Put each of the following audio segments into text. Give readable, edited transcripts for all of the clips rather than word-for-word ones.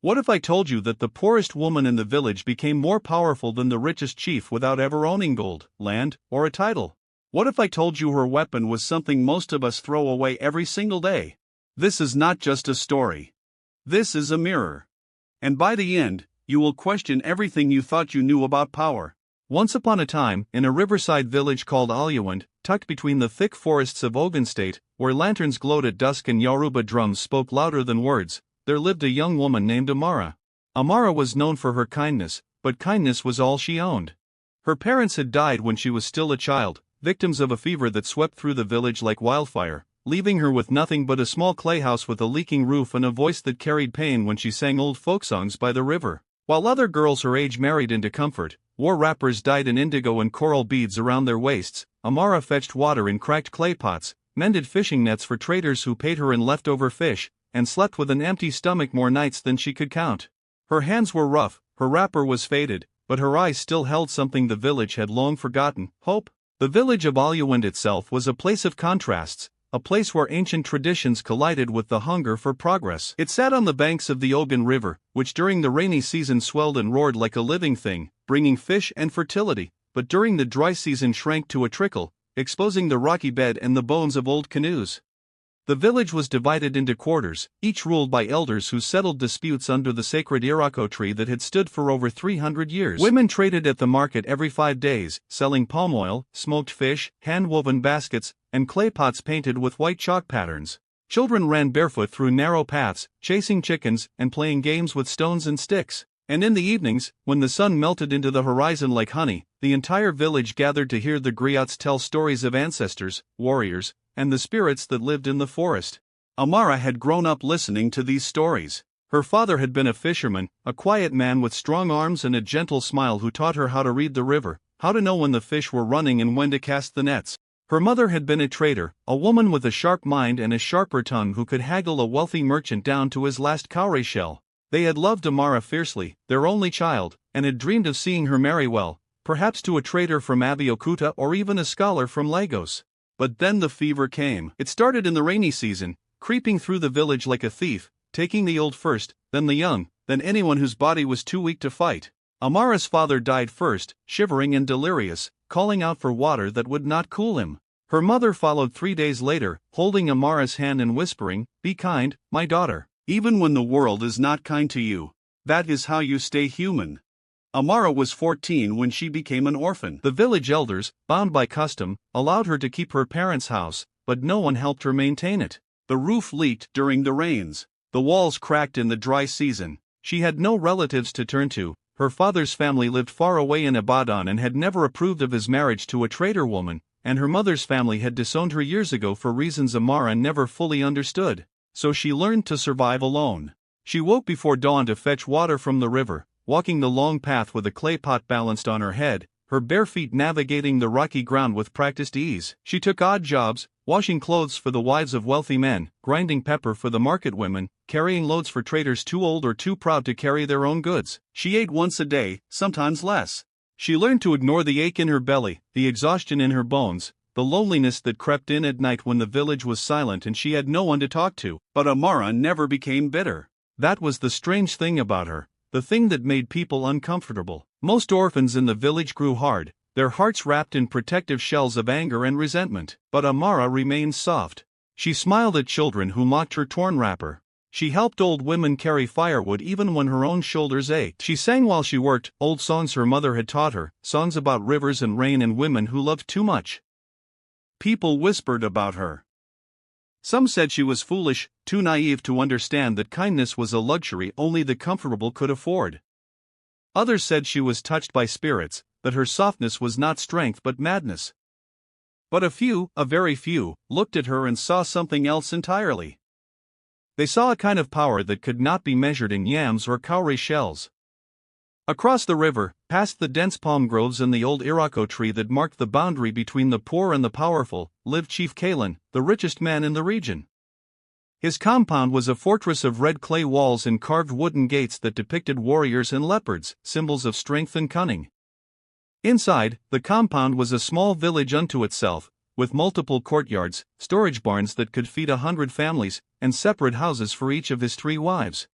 What if I told you that the poorest woman in the village became more powerful than the richest chief without ever owning gold, land, or a title? What if I told you her weapon was something most of us throw away every single day? This is not just a story. This is a mirror. And by the end, you will question everything you thought you knew about power. Once upon a time, in a riverside village called Alyawand, tucked between the thick forests of Ogun State, where lanterns glowed at dusk and Yoruba drums spoke louder than words, there lived a young woman named Amara. Amara was known for her kindness, but kindness was all she owned. Her parents had died when she was still a child, victims of a fever that swept through the village like wildfire, leaving her with nothing but a small clay house with a leaking roof and a voice that carried pain when she sang old folk songs by the river. While other girls her age married into comfort, wore wrappers dyed in indigo and coral beads around their waists, Amara fetched water in cracked clay pots, mended fishing nets for traders who paid her in leftover fish, and slept with an empty stomach more nights than she could count. Her hands were rough, her wrapper was faded, but her eyes still held something the village had long forgotten: hope. The village of Alyawand itself was a place of contrasts, a place where ancient traditions collided with the hunger for progress. It sat on the banks of the Ogun River, which during the rainy season swelled and roared like a living thing, bringing fish and fertility, but during the dry season shrank to a trickle, exposing the rocky bed and the bones of old canoes. The village was divided into quarters, each ruled by elders who settled disputes under the sacred iroko tree that had stood for over 300 years. Women traded at the market every 5 days, selling palm oil, smoked fish, hand-woven baskets, and clay pots painted with white chalk patterns. Children ran barefoot through narrow paths, chasing chickens and playing games with stones and sticks. And in the evenings, when the sun melted into the horizon like honey, the entire village gathered to hear the griots tell stories of ancestors, warriors, and the spirits that lived in the forest. Amara had grown up listening to these stories. Her father had been a fisherman, a quiet man with strong arms and a gentle smile who taught her how to read the river, how to know when the fish were running and when to cast the nets. Her mother had been a trader, a woman with a sharp mind and a sharper tongue who could haggle a wealthy merchant down to his last cowrie shell. They had loved Amara fiercely, their only child, and had dreamed of seeing her marry well, perhaps to a trader from Abeokuta or even a scholar from Lagos. But then the fever came. It started in the rainy season, creeping through the village like a thief, taking the old first, then the young, then anyone whose body was too weak to fight. Amara's father died first, shivering and delirious, calling out for water that would not cool him. Her mother followed 3 days later, holding Amara's hand and whispering, "Be kind, my daughter. Even when the world is not kind to you, that is how you stay human." Amara was 14 when she became an orphan. The village elders, bound by custom, allowed her to keep her parents' house, but no one helped her maintain it. The roof leaked during the rains. The walls cracked in the dry season. She had no relatives to turn to. Her father's family lived far away in Ibadan and had never approved of his marriage to a trader woman, and her mother's family had disowned her years ago for reasons Amara never fully understood. So she learned to survive alone. She woke before dawn to fetch water from the river, walking the long path with a clay pot balanced on her head, her bare feet navigating the rocky ground with practiced ease. She took odd jobs, washing clothes for the wives of wealthy men, grinding pepper for the market women, carrying loads for traders too old or too proud to carry their own goods. She ate once a day, sometimes less. She learned to ignore the ache in her belly, the exhaustion in her bones, the loneliness that crept in at night when the village was silent and she had no one to talk to. But Amara never became bitter. That was the strange thing about her, the thing that made people uncomfortable. Most orphans in the village grew hard, their hearts wrapped in protective shells of anger and resentment. But Amara remained soft. She smiled at children who mocked her torn wrapper. She helped old women carry firewood even when her own shoulders ached. She sang while she worked, old songs her mother had taught her, songs about rivers and rain and women who loved too much. People whispered about her. Some said she was foolish, too naive to understand that kindness was a luxury only the comfortable could afford. Others said she was touched by spirits, that her softness was not strength but madness. But a few, a very few, looked at her and saw something else entirely. They saw a kind of power that could not be measured in yams or cowrie shells. Across the river, past the dense palm groves and the old iroko tree that marked the boundary between the poor and the powerful, lived Chief Kalan, the richest man in the region. His compound was a fortress of red clay walls and carved wooden gates that depicted warriors and leopards, symbols of strength and cunning. Inside, the compound was a small village unto itself, with multiple courtyards, storage barns that could feed 100 families, and separate houses for each of his 3 wives.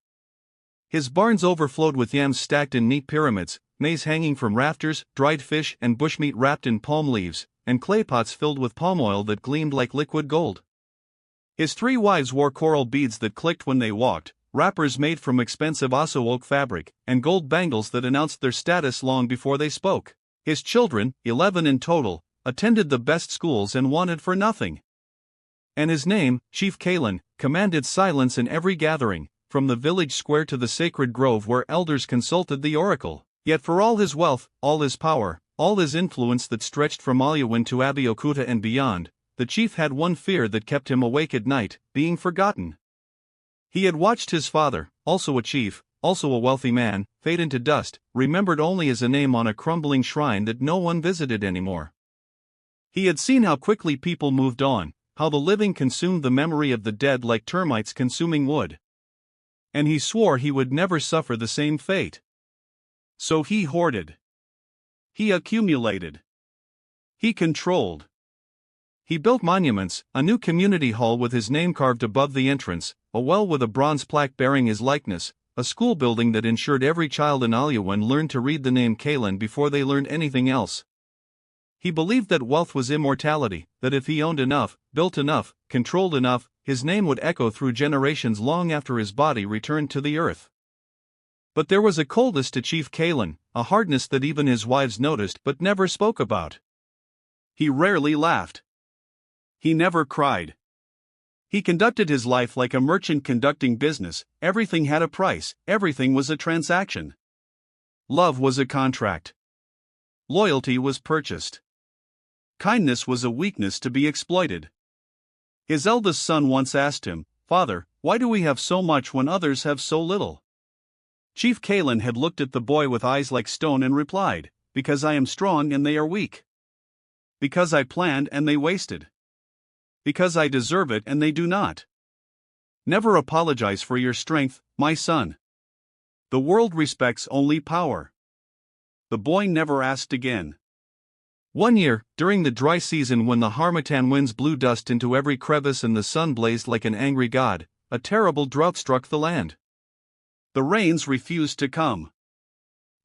His barns overflowed with yams stacked in neat pyramids, maize hanging from rafters, dried fish and bushmeat wrapped in palm leaves, and clay pots filled with palm oil that gleamed like liquid gold. His 3 wives wore coral beads that clicked when they walked, wrappers made from expensive osso oak fabric, and gold bangles that announced their status long before they spoke. His children, 11 in total, attended the best schools and wanted for nothing. And his name, Chief Kalen, commanded silence in every gathering, from the village square to the sacred grove where elders consulted the oracle. Yet for all his wealth, all his power, all his influence that stretched from Aliawan to Abeokuta and beyond, the chief had one fear that kept him awake at night: being forgotten. He had watched his father, also a chief, also a wealthy man, fade into dust, remembered only as a name on a crumbling shrine that no one visited anymore. He had seen how quickly people moved on, how the living consumed the memory of the dead like termites consuming wood. And he swore he would never suffer the same fate. So he hoarded. He accumulated. He controlled. He built monuments, a new community hall with his name carved above the entrance, a well with a bronze plaque bearing his likeness, a school building that ensured every child in Aliawan learned to read the name Kalen before they learned anything else. He believed that wealth was immortality, that if he owned enough, built enough, controlled enough, his name would echo through generations long after his body returned to the earth. But there was a coldness to Chief Kalen, a hardness that even his wives noticed but never spoke about. He rarely laughed. He never cried. He conducted his life like a merchant conducting business. Everything had a price, everything was a transaction. Love was a contract. Loyalty was purchased. Kindness was a weakness to be exploited. His eldest son once asked him, "Father, why do we have so much when others have so little?" Chief Kalen had looked at the boy with eyes like stone and replied, "Because I am strong and they are weak. Because I planned and they wasted. Because I deserve it and they do not. Never apologize for your strength, my son. The world respects only power." The boy never asked again. One year, during the dry season when the harmattan winds blew dust into every crevice and the sun blazed like an angry god, a terrible drought struck the land. The rains refused to come.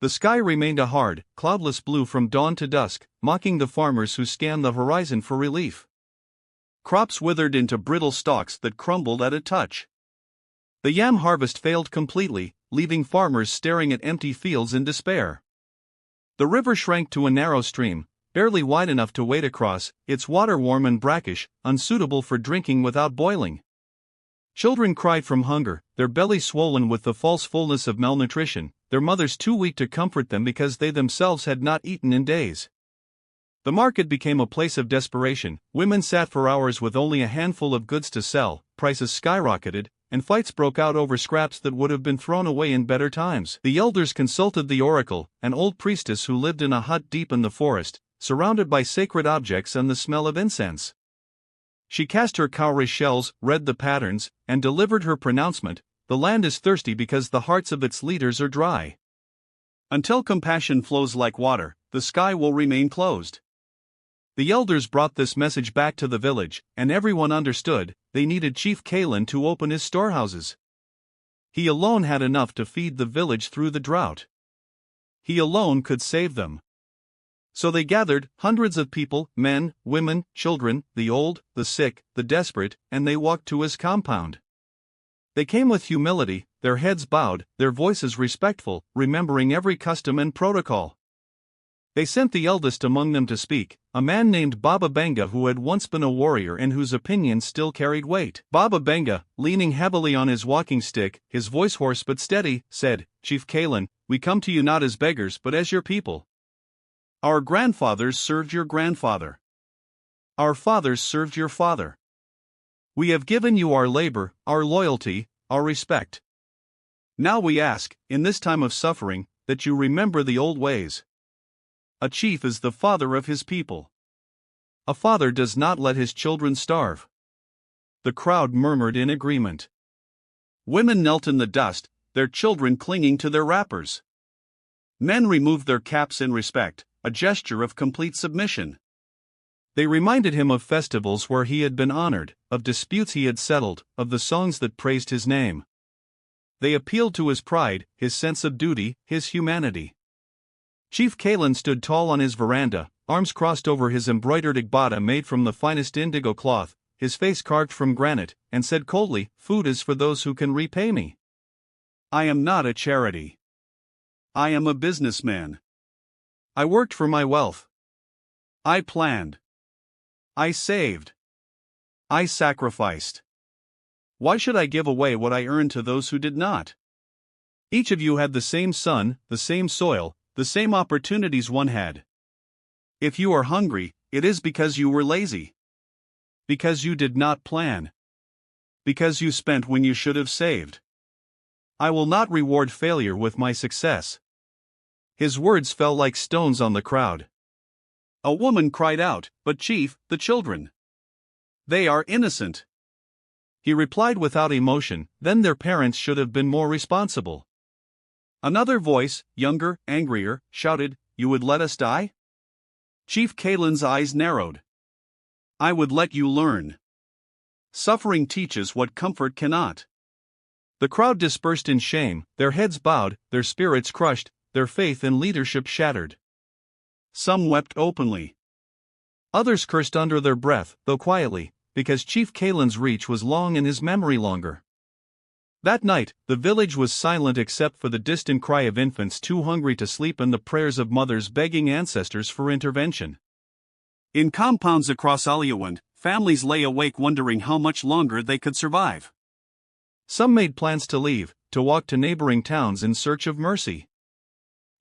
The sky remained a hard, cloudless blue from dawn to dusk, mocking the farmers who scanned the horizon for relief. Crops withered into brittle stalks that crumbled at a touch. The yam harvest failed completely, leaving farmers staring at empty fields in despair. The river shrank to a narrow stream, barely wide enough to wade across, its water warm and brackish, unsuitable for drinking without boiling. Children cried from hunger, their bellies swollen with the false fullness of malnutrition, their mothers too weak to comfort them because they themselves had not eaten in days. The market became a place of desperation. Women sat for hours with only a handful of goods to sell, prices skyrocketed, and fights broke out over scraps that would have been thrown away in better times. The elders consulted the oracle, an old priestess who lived in a hut deep in the forest, surrounded by sacred objects and the smell of incense. She cast her cowrie shells, read the patterns, and delivered her pronouncement: "The land is thirsty because the hearts of its leaders are dry. Until compassion flows like water, the sky will remain closed." The elders brought this message back to the village, and everyone understood they needed Chief Kalen to open his storehouses. He alone had enough to feed the village through the drought. He alone could save them. So they gathered, hundreds of people, men, women, children, the old, the sick, the desperate, and they walked to his compound. They came with humility, their heads bowed, their voices respectful, remembering every custom and protocol. They sent the eldest among them to speak, a man named Baba Benga who had once been a warrior and whose opinions still carried weight. Baba Benga, leaning heavily on his walking stick, his voice hoarse but steady, said, "Chief Kalen, we come to you not as beggars but as your people. Our grandfathers served your grandfather. Our fathers served your father. We have given you our labor, our loyalty, our respect. Now we ask, in this time of suffering, that you remember the old ways. A chief is the father of his people. A father does not let his children starve." The crowd murmured in agreement. Women knelt in the dust, their children clinging to their wrappers. Men removed their caps in respect, a gesture of complete submission. They reminded him of festivals where he had been honored, of disputes he had settled, of the songs that praised his name. They appealed to his pride, his sense of duty, his humanity. Chief Kalen stood tall on his veranda, arms crossed over his embroidered igbata made from the finest indigo cloth, his face carved from granite, and said coldly, "Food is for those who can repay me. I am not a charity. I am a businessman. I worked for my wealth. I planned. I saved. I sacrificed. Why should I give away what I earned to those who did not? Each of you had the same sun, the same soil, the same opportunities one had. If you are hungry, it is because you were lazy. Because you did not plan. Because you spent when you should have saved. I will not reward failure with my success." His words fell like stones on the crowd. A woman cried out, "But Chief, the children. They are innocent." He replied without emotion, "Then their parents should have been more responsible." Another voice, younger, angrier, shouted, "You would let us die?" Chief Kalen's eyes narrowed. "I would let you learn. Suffering teaches what comfort cannot." The crowd dispersed in shame, their heads bowed, their spirits crushed, their faith in leadership shattered. Some wept openly. Others cursed under their breath, though quietly, because Chief Kalen's reach was long and his memory longer. That night, the village was silent except for the distant cry of infants too hungry to sleep and the prayers of mothers begging ancestors for intervention. In compounds across Aliawand, families lay awake wondering how much longer they could survive. Some made plans to leave, to walk to neighboring towns in search of mercy.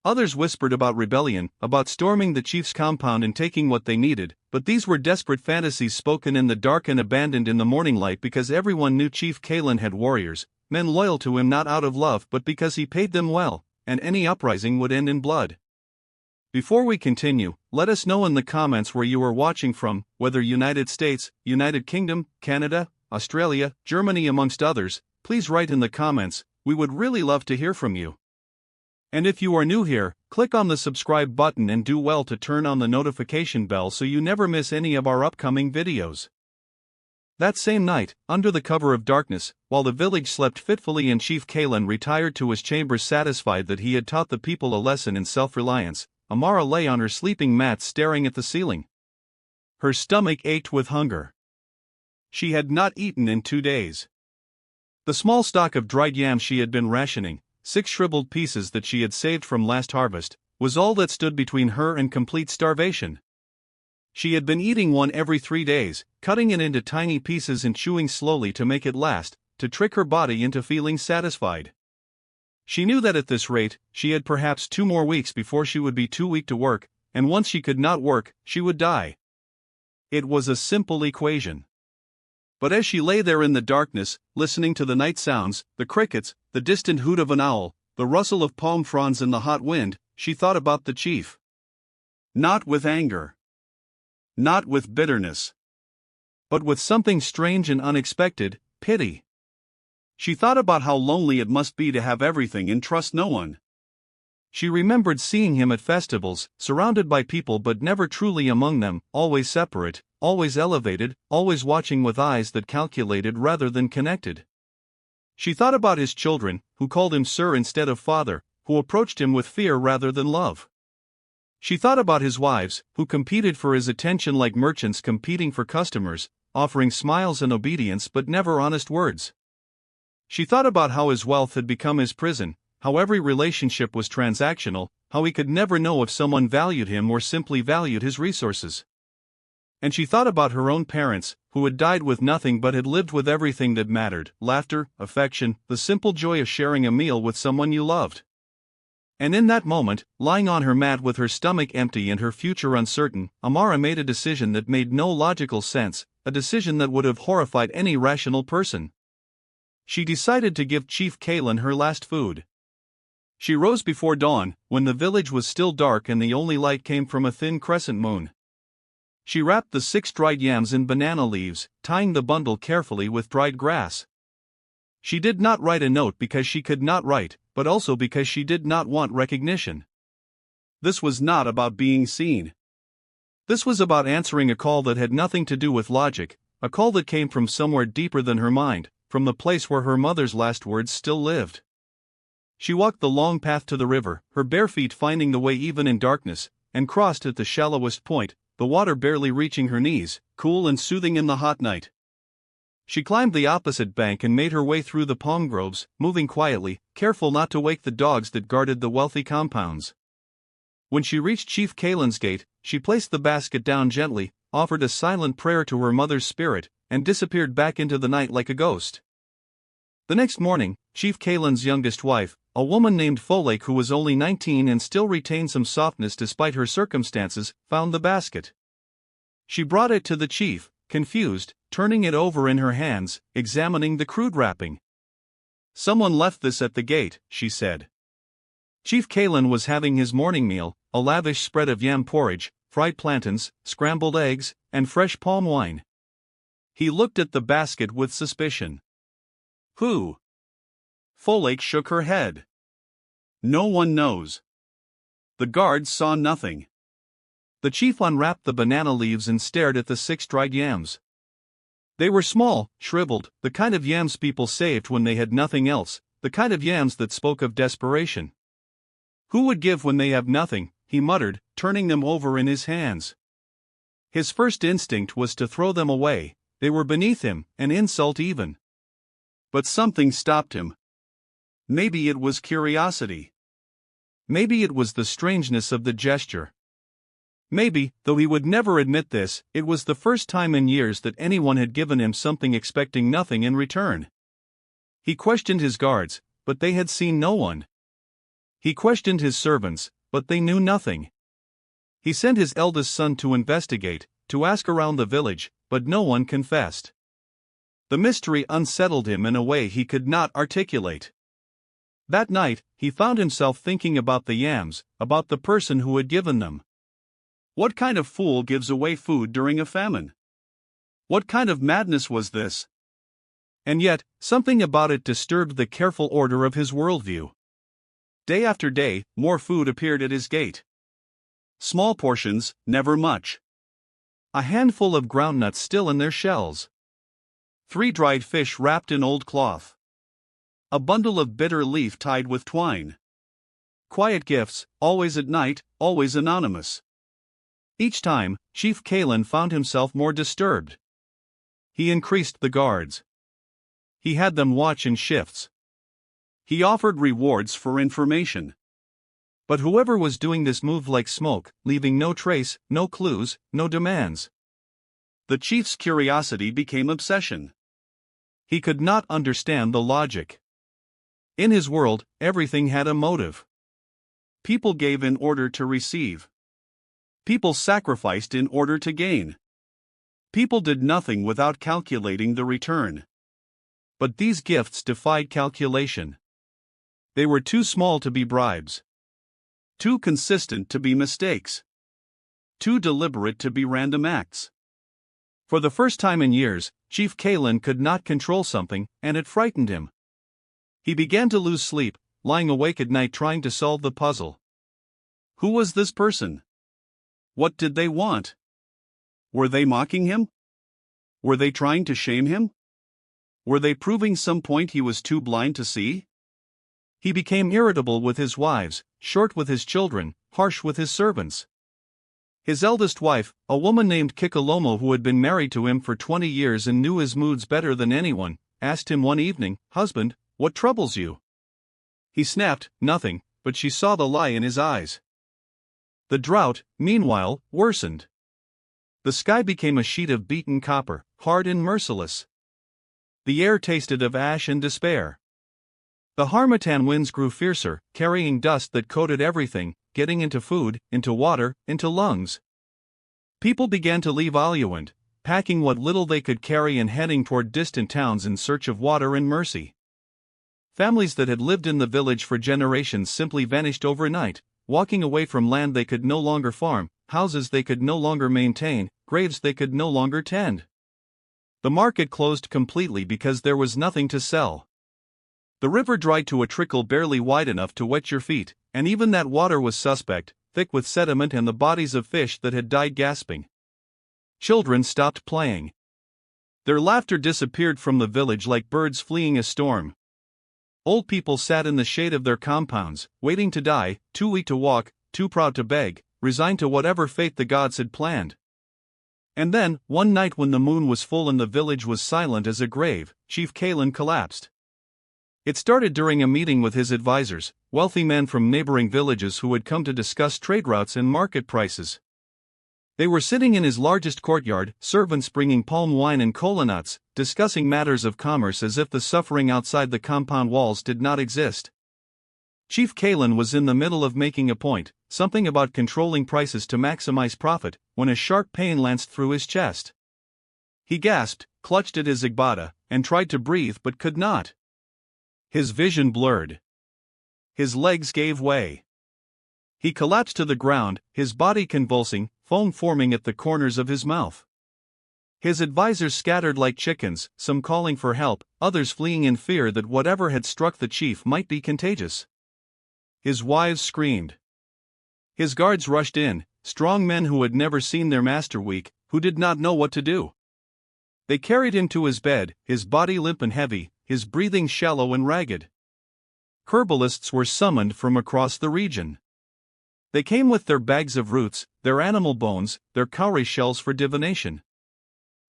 Others whispered about rebellion, about storming the chief's compound and taking what they needed, but these were desperate fantasies spoken in the dark and abandoned in the morning light because everyone knew Chief Kalen had warriors, men loyal to him not out of love but because he paid them well, and any uprising would end in blood. Before we continue, let us know in the comments where you are watching from, whether United States, United Kingdom, Canada, Australia, Germany amongst others. Please write in the comments, we would really love to hear from you. And if you are new here, click on the subscribe button and do well to turn on the notification bell so you never miss any of our upcoming videos. That same night, under the cover of darkness, while the village slept fitfully and Chief Kalen retired to his chambers satisfied that he had taught the people a lesson in self-reliance, Amara lay on her sleeping mat staring at the ceiling. Her stomach ached with hunger. She had not eaten in 2 days. The small stock of dried yams she had been rationing, 6 shriveled pieces that she had saved from last harvest, was all that stood between her and complete starvation. She had been eating one every 3 days, cutting it into tiny pieces and chewing slowly to make it last, to trick her body into feeling satisfied. She knew that at this rate, she had perhaps 2 more weeks before she would be too weak to work, and once she could not work, she would die. It was a simple equation. But as she lay there in the darkness, listening to the night sounds, the crickets, the distant hoot of an owl, the rustle of palm fronds in the hot wind, she thought about the chief. Not with anger. Not with bitterness. But with something strange and unexpected, pity. She thought about how lonely it must be to have everything and trust no one. She remembered seeing him at festivals, surrounded by people but never truly among them, always separate, always elevated, always watching with eyes that calculated rather than connected. She thought about his children, who called him sir instead of father, who approached him with fear rather than love. She thought about his wives, who competed for his attention like merchants competing for customers, offering smiles and obedience but never honest words. She thought about how his wealth had become his prison, how every relationship was transactional, how he could never know if someone valued him or simply valued his resources. And she thought about her own parents, who had died with nothing but had lived with everything that mattered: laughter, affection, the simple joy of sharing a meal with someone you loved. And in that moment, lying on her mat with her stomach empty and her future uncertain, Amara made a decision that made no logical sense, a decision that would have horrified any rational person. She decided to give Chief Kalen her last food. She rose before dawn, when the village was still dark and the only light came from a thin crescent moon. She wrapped the 6 dried yams in banana leaves, tying the bundle carefully with dried grass. She did not write a note because she could not write, but also because she did not want recognition. This was not about being seen. This was about answering a call that had nothing to do with logic, a call that came from somewhere deeper than her mind, from the place where her mother's last words still lived. She walked the long path to the river, her bare feet finding the way even in darkness, and crossed at the shallowest point, the water barely reaching her knees, cool and soothing in the hot night. She climbed the opposite bank and made her way through the palm groves, moving quietly, careful not to wake the dogs that guarded the wealthy compounds. When she reached Chief Kalen's gate, she placed the basket down gently, offered a silent prayer to her mother's spirit, and disappeared back into the night like a ghost. The next morning, Chief Kalen's youngest wife, a woman named Folktale who was only 19 and still retained some softness despite her circumstances, found the basket. She brought it to the chief, confused, turning it over in her hands, examining the crude wrapping. "Someone left this at the gate," she said. Chief Kalen was having his morning meal, a lavish spread of yam porridge, fried plantains, scrambled eggs, and fresh palm wine. He looked at the basket with suspicion. "Who?" Folktale shook her head. "No one knows." The guards saw nothing. The chief unwrapped the banana leaves and stared at the 6 dried yams. They were small, shriveled, the kind of yams people saved when they had nothing else, the kind of yams that spoke of desperation. "Who would give when they have nothing?" he muttered, turning them over in his hands. His first instinct was to throw them away, they were beneath him, an insult even. But something stopped him. Maybe it was curiosity. Maybe it was the strangeness of the gesture. Maybe, though he would never admit this, it was the first time in years that anyone had given him something expecting nothing in return. He questioned his guards, but they had seen no one. He questioned his servants, but they knew nothing. He sent his eldest son to investigate, to ask around the village, but no one confessed. The mystery unsettled him in a way he could not articulate. That night, he found himself thinking about the yams, about the person who had given them. What kind of fool gives away food during a famine? What kind of madness was this? And yet, something about it disturbed the careful order of his worldview. Day after day, more food appeared at his gate. Small portions, never much. A handful of groundnuts still in their shells. 3 dried fish wrapped in old cloth. A bundle of bitter leaf tied with twine. Quiet gifts, always at night, always anonymous. Each time, Chief Kalen found himself more disturbed. He increased the guards. He had them watch in shifts. He offered rewards for information. But whoever was doing this moved like smoke, leaving no trace, no clues, no demands. The chief's curiosity became obsession. He could not understand the logic. In his world, everything had a motive. People gave in order to receive. People sacrificed in order to gain. People did nothing without calculating the return. But these gifts defied calculation. They were too small to be bribes. Too consistent to be mistakes. Too deliberate to be random acts. For the first time in years, Chief Kalen could not control something, and it frightened him. He began to lose sleep, lying awake at night trying to solve the puzzle. Who was this person? What did they want? Were they mocking him? Were they trying to shame him? Were they proving some point he was too blind to see? He became irritable with his wives, short with his children, harsh with his servants. His eldest wife, a woman named Kikalomo who had been married to him for 20 years and knew his moods better than anyone, asked him one evening, "Husband, what troubles you?" He snapped, "Nothing," but she saw the lie in his eyes. The drought, meanwhile, worsened. The sky became a sheet of beaten copper, hard and merciless. The air tasted of ash and despair. The harmattan winds grew fiercer, carrying dust that coated everything, getting into food, into water, into lungs. People began to leave Aluand, packing what little they could carry and heading toward distant towns in search of water and mercy. Families that had lived in the village for generations simply vanished overnight, walking away from land they could no longer farm, houses they could no longer maintain, graves they could no longer tend. The market closed completely because there was nothing to sell. The river dried to a trickle barely wide enough to wet your feet, and even that water was suspect, thick with sediment and the bodies of fish that had died gasping. Children stopped playing. Their laughter disappeared from the village like birds fleeing a storm. Old people sat in the shade of their compounds, waiting to die, too weak to walk, too proud to beg, resigned to whatever fate the gods had planned. And then, one night when the moon was full and the village was silent as a grave, Chief Kalen collapsed. It started during a meeting with his advisors, wealthy men from neighboring villages who had come to discuss trade routes and market prices. They were sitting in his largest courtyard, servants bringing palm wine and kola nuts, discussing matters of commerce as if the suffering outside the compound walls did not exist. Chief Kalen was in the middle of making a point, something about controlling prices to maximize profit, when a sharp pain lanced through his chest. He gasped, clutched at his igbata, and tried to breathe but could not. His vision blurred. His legs gave way. He collapsed to the ground, his body convulsing, foam forming at the corners of his mouth. His advisors scattered like chickens, some calling for help, others fleeing in fear that whatever had struck the chief might be contagious. His wives screamed. His guards rushed in, strong men who had never seen their master weak, who did not know what to do. They carried him to his bed, his body limp and heavy, his breathing shallow and ragged. Herbalists were summoned from across the region. They came with their bags of roots, their animal bones, their cowrie shells for divination.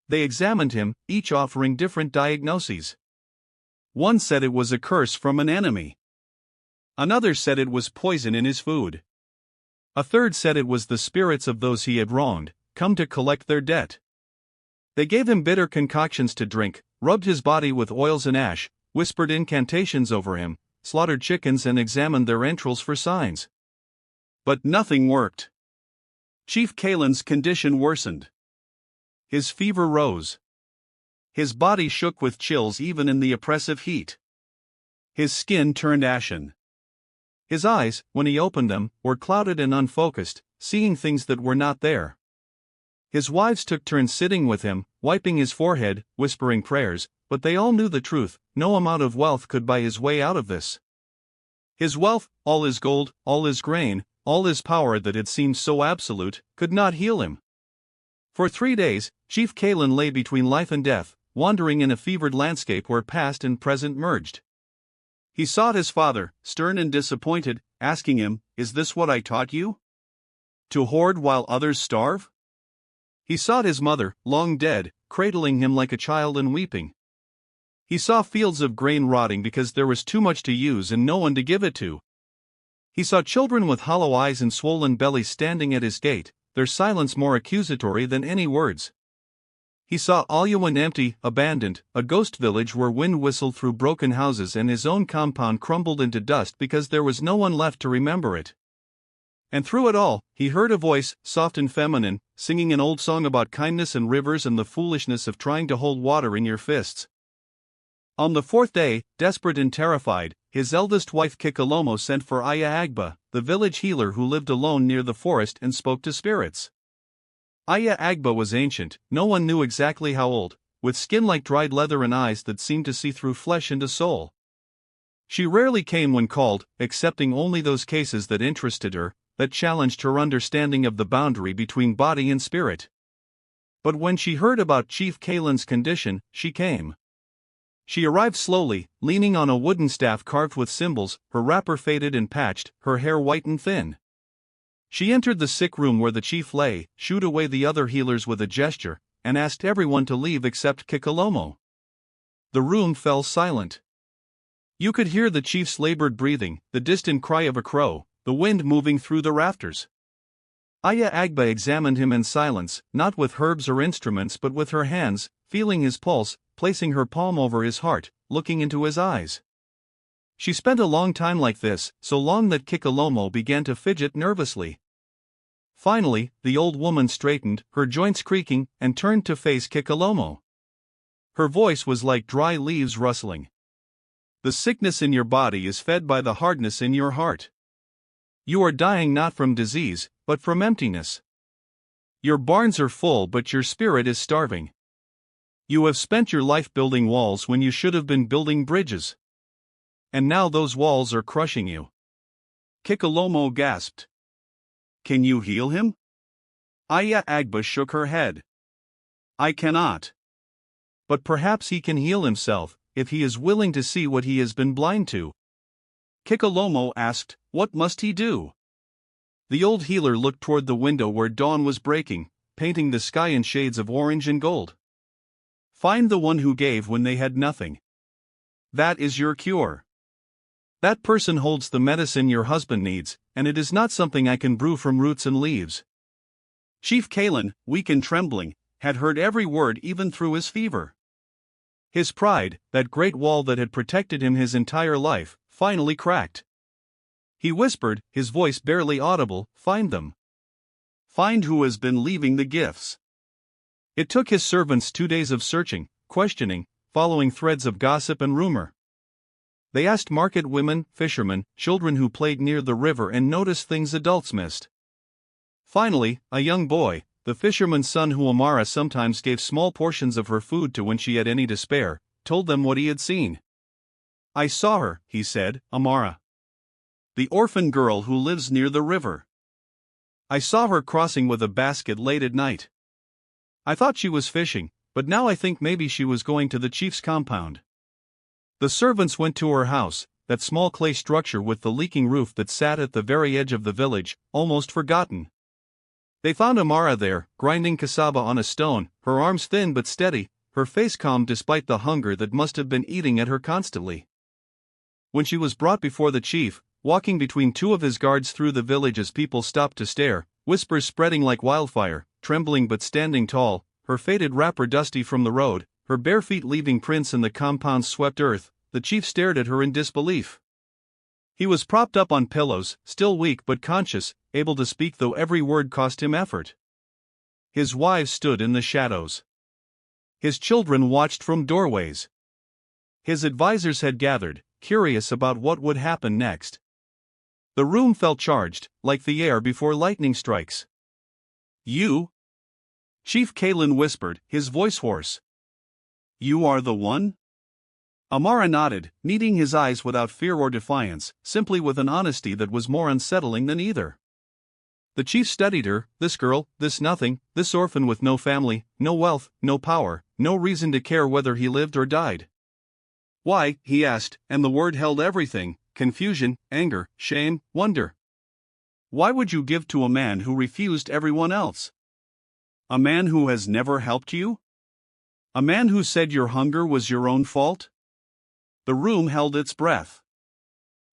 They examined him, each offering different diagnoses. One said it was a curse from an enemy. Another said it was poison in his food. A third said it was the spirits of those he had wronged, come to collect their debt. They gave him bitter concoctions to drink, rubbed his body with oils and ash, whispered incantations over him, slaughtered chickens and examined their entrails for signs. But nothing worked. Chief Kalen's condition worsened. His fever rose. His body shook with chills even in the oppressive heat. His skin turned ashen. His eyes, when he opened them, were clouded and unfocused, seeing things that were not there. His wives took turns sitting with him, wiping his forehead, whispering prayers, but they all knew the truth, no amount of wealth could buy his way out of this. His wealth, all his gold, all his grain, all his power that had seemed so absolute, could not heal him. For 3 days, Chief Kalen lay between life and death, wandering in a fevered landscape where past and present merged. He sought his father, stern and disappointed, asking him, "Is this what I taught you? To hoard while others starve?" He sought his mother, long dead, cradling him like a child and weeping. He saw fields of grain rotting because there was too much to use and no one to give it to. He saw children with hollow eyes and swollen bellies standing at his gate, their silence more accusatory than any words. He saw Aluwan empty, abandoned, a ghost village where wind whistled through broken houses and his own compound crumbled into dust because there was no one left to remember it. And through it all, he heard a voice, soft and feminine, singing an old song about kindness and rivers and the foolishness of trying to hold water in your fists. On the 4th day, desperate and terrified, his eldest wife Kikalomo sent for Aya Agba, the village healer who lived alone near the forest and spoke to spirits. Aya Agba was ancient, no one knew exactly how old, with skin like dried leather and eyes that seemed to see through flesh into soul. She rarely came when called, accepting only those cases that interested her, that challenged her understanding of the boundary between body and spirit. But when she heard about Chief Kalen's condition, she came. She arrived slowly, leaning on a wooden staff carved with symbols, her wrapper faded and patched, her hair white and thin. She entered the sick room where the chief lay, shooed away the other healers with a gesture, and asked everyone to leave except Kikalomo. The room fell silent. You could hear the chief's labored breathing, the distant cry of a crow, the wind moving through the rafters. Aya Agba examined him in silence, not with herbs or instruments but with her hands, feeling his pulse, placing her palm over his heart, looking into his eyes. She spent a long time like this, so long that Kikalomo began to fidget nervously. Finally, the old woman straightened, her joints creaking, and turned to face Kikalomo. Her voice was like dry leaves rustling. "The sickness in your body is fed by the hardness in your heart. You are dying not from disease, but from emptiness. Your barns are full but your spirit is starving. You have spent your life building walls when you should have been building bridges. And now those walls are crushing you." Kikalomo gasped. "Can you heal him?" Aya Agba shook her head. "I cannot. But perhaps he can heal himself, if he is willing to see what he has been blind to. Kikalomo asked, "What must he do?" The old healer looked toward the window where dawn was breaking, painting the sky in shades of orange and gold. "Find the one who gave when they had nothing. That is your cure. That person holds the medicine your husband needs, and it is not something I can brew from roots and leaves." Chief Kalen, weak and trembling, had heard every word even through his fever. His pride, that great wall that had protected him his entire life, finally cracked. He whispered, his voice barely audible, "Find them. Find who has been leaving the gifts." It took his servants 2 days of searching, questioning, following threads of gossip and rumor. They asked market women, fishermen, children who played near the river and noticed things adults missed. Finally, a young boy, the fisherman's son who Amara sometimes gave small portions of her food to when she had any to spare, told them what he had seen. "I saw her," he said, "Amara. The orphan girl who lives near the river. I saw her crossing with a basket late at night. I thought she was fishing, but now I think maybe she was going to the chief's compound." The servants went to her house, that small clay structure with the leaking roof that sat at the very edge of the village, almost forgotten. They found Amara there, grinding cassava on a stone, her arms thin but steady, her face calm despite the hunger that must have been eating at her constantly. When she was brought before the chief, walking between 2 of his guards through the village as people stopped to stare, whispers spreading like wildfire, trembling but standing tall, her faded wrapper dusty from the road, her bare feet leaving prints in the compound's swept earth, the chief stared at her in disbelief. He was propped up on pillows, still weak but conscious, able to speak though every word cost him effort. His wives stood in the shadows. His children watched from doorways. His advisors had gathered, curious about what would happen next. The room felt charged, like the air before lightning strikes. "You?" Chief Kalen whispered, his voice hoarse. "You are the one?" Amara nodded, meeting his eyes without fear or defiance, simply with an honesty that was more unsettling than either. The chief studied her, this girl, this nothing, this orphan with no family, no wealth, no power, no reason to care whether he lived or died. "Why?" he asked, and the word held everything: confusion, anger, shame, wonder. "Why would you give to a man who refused everyone else? A man who has never helped you? A man who said your hunger was your own fault?" The room held its breath.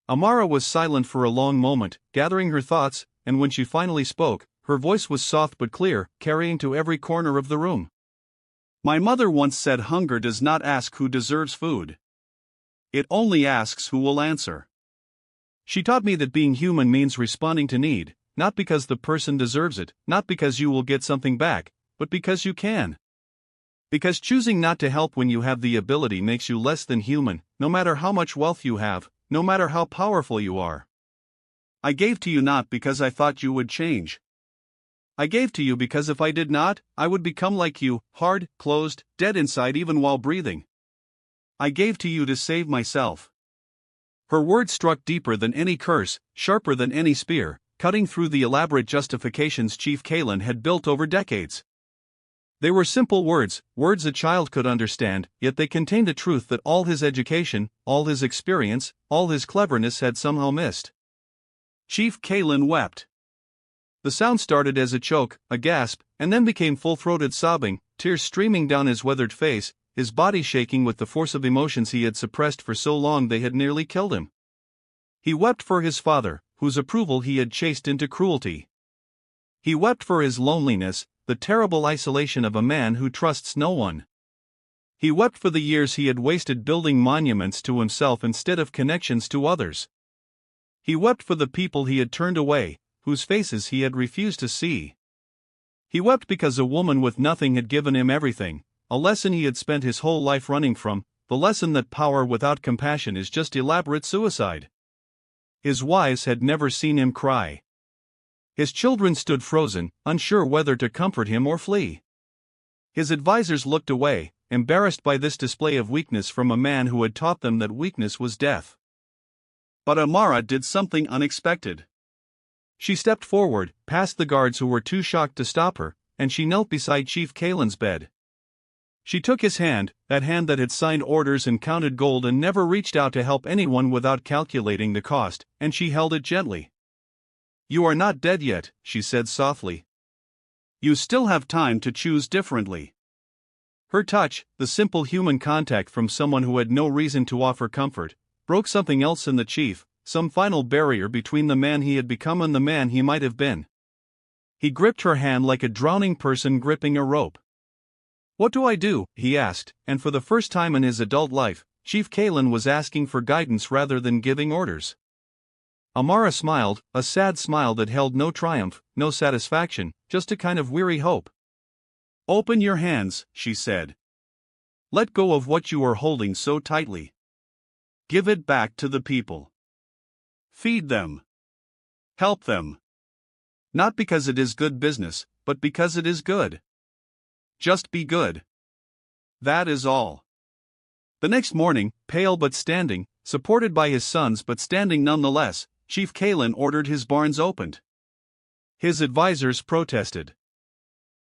Amara was silent for a long moment, gathering her thoughts, and when she finally spoke, her voice was soft but clear, carrying to every corner of the room. "My mother once said hunger does not ask who deserves food. It only asks who will answer. She taught me that being human means responding to need, not because the person deserves it, not because you will get something back, but because you can. Because choosing not to help when you have the ability makes you less than human, no matter how much wealth you have, no matter how powerful you are. I gave to you not because I thought you would change. I gave to you because if I did not, I would become like you, hard, closed, dead inside even while breathing. I gave to you to save myself." Her words struck deeper than any curse, sharper than any spear, cutting through the elaborate justifications Chief Kalen had built over decades. They were simple words, words a child could understand, yet they contained a truth that all his education, all his experience, all his cleverness had somehow missed. Chief Kalen wept. The sound started as a choke, a gasp, and then became full-throated sobbing, tears streaming down his weathered face, his body shaking with the force of emotions he had suppressed for so long they had nearly killed him. He wept for his father, whose approval he had chased into cruelty. He wept for his loneliness, the terrible isolation of a man who trusts no one. He wept for the years he had wasted building monuments to himself instead of connections to others. He wept for the people he had turned away, whose faces he had refused to see. He wept because a woman with nothing had given him everything, a lesson he had spent his whole life running from, the lesson that power without compassion is just elaborate suicide. His wives had never seen him cry. His children stood frozen, unsure whether to comfort him or flee. His advisors looked away, embarrassed by this display of weakness from a man who had taught them that weakness was death. But Amara did something unexpected. She stepped forward, past the guards who were too shocked to stop her, and she knelt beside Chief Kalen's bed. She took his hand, that hand that had signed orders and counted gold and never reached out to help anyone without calculating the cost, and she held it gently. "You are not dead yet," she said softly. "You still have time to choose differently." Her touch, the simple human contact from someone who had no reason to offer comfort, broke something else in the chief, some final barrier between the man he had become and the man he might have been. He gripped her hand like a drowning person gripping a rope. "What do I do?" he asked, and for the first time in his adult life, Chief Kalen was asking for guidance rather than giving orders. Amara smiled, a sad smile that held no triumph, no satisfaction, just a kind of weary hope. "Open your hands," she said. "Let go of what you are holding so tightly. Give it back to the people. Feed them. Help them. Not because it is good business, but because it is good. Just be good. That is all." The next morning, pale but standing, supported by his sons but standing nonetheless, Chief Kalen ordered his barns opened. His advisors protested.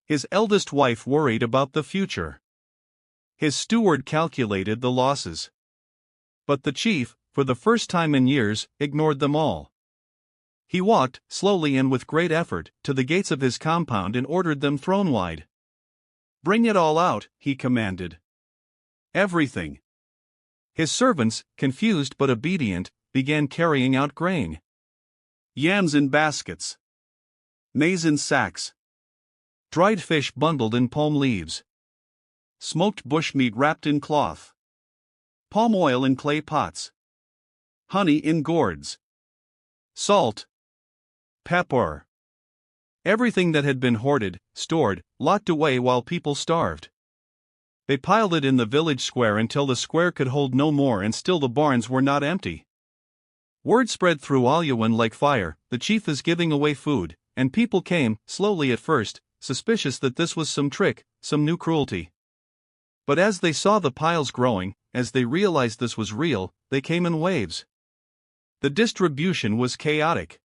His eldest wife worried about the future. His steward calculated the losses. But the chief, for the first time in years, ignored them all. He walked, slowly and with great effort, to the gates of his compound and ordered them thrown wide. "Bring it all out," he commanded. "Everything." His servants, confused but obedient, began carrying out grain. Yams in baskets. Maize in sacks. Dried fish bundled in palm leaves. Smoked bushmeat wrapped in cloth. Palm oil in clay pots. Honey in gourds. Salt. Pepper. Everything that had been hoarded, stored, locked away while people starved. They piled it in the village square until the square could hold no more, and still the barns were not empty. Word spread through Alyawin like fire, "The chief is giving away food," and people came, slowly at first, suspicious that this was some trick, some new cruelty. But as they saw the piles growing, as they realized this was real, they came in waves. The distribution was chaotic.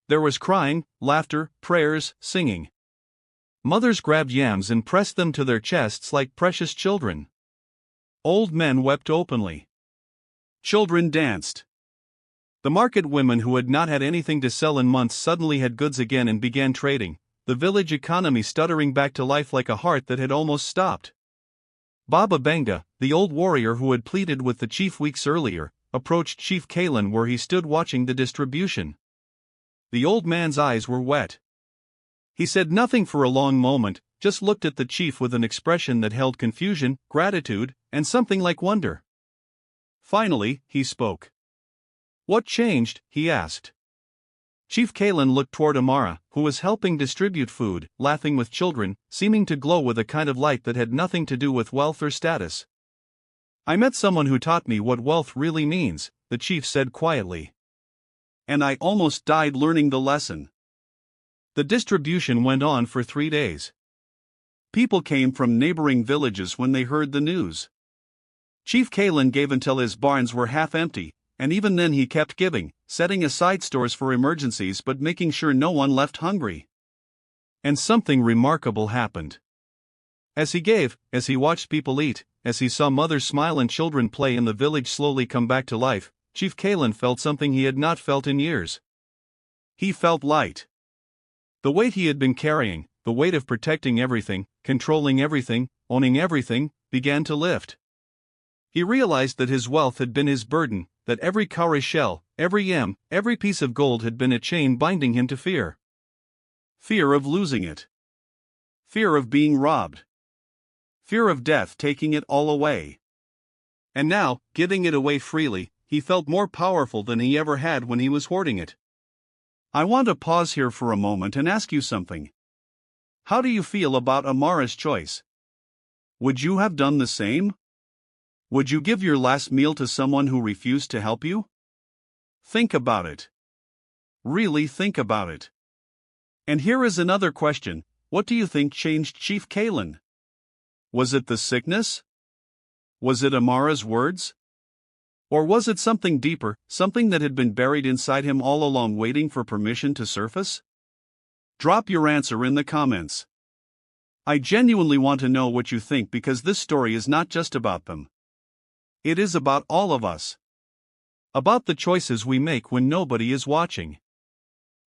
There was crying, laughter, prayers, singing. Mothers grabbed yams and pressed them to their chests like precious children. Old men wept openly. Children danced. The market women who had not had anything to sell in months suddenly had goods again and began trading, the village economy stuttering back to life like a heart that had almost stopped. Baba Benga, the old warrior who had pleaded with the chief weeks earlier, approached Chief Kalen where he stood watching the distribution. The old man's eyes were wet. He said nothing for a long moment, just looked at the chief with an expression that held confusion, gratitude, and something like wonder. Finally, he spoke. "What changed?" he asked. Chief Kalen looked toward Amara, who was helping distribute food, laughing with children, seeming to glow with a kind of light that had nothing to do with wealth or status. "I met someone who taught me what wealth really means," the chief said quietly. "And I almost died learning the lesson." The distribution went on for 3 days. People came from neighboring villages when they heard the news. Chief Kalen gave until his barns were half empty, and even then he kept giving, setting aside stores for emergencies but making sure no one left hungry. And something remarkable happened. As he gave, as he watched people eat, as he saw mothers smile and children play and the village slowly come back to life, Chief Kalen felt something he had not felt in years. He felt light. The weight he had been carrying, the weight of protecting everything, controlling everything, owning everything, began to lift. He realized that his wealth had been his burden, that every cowrie shell, every yam, every piece of gold had been a chain binding him to fear. Fear of losing it. Fear of being robbed. Fear of death taking it all away. And now, giving it away freely, he felt more powerful than he ever had when he was hoarding it. I want to pause here for a moment and ask you something. How do you feel about Amara's choice? Would you have done the same? Would you give your last meal to someone who refused to help you? Think about it. Really think about it. And here is another question. What do you think changed Chief Kalen? Was it the sickness? Was it Amara's words? Or was it something deeper, something that had been buried inside him all along waiting for permission to surface? Drop your answer in the comments. I genuinely want to know what you think because this story is not just about them. It is about all of us. About the choices we make when nobody is watching.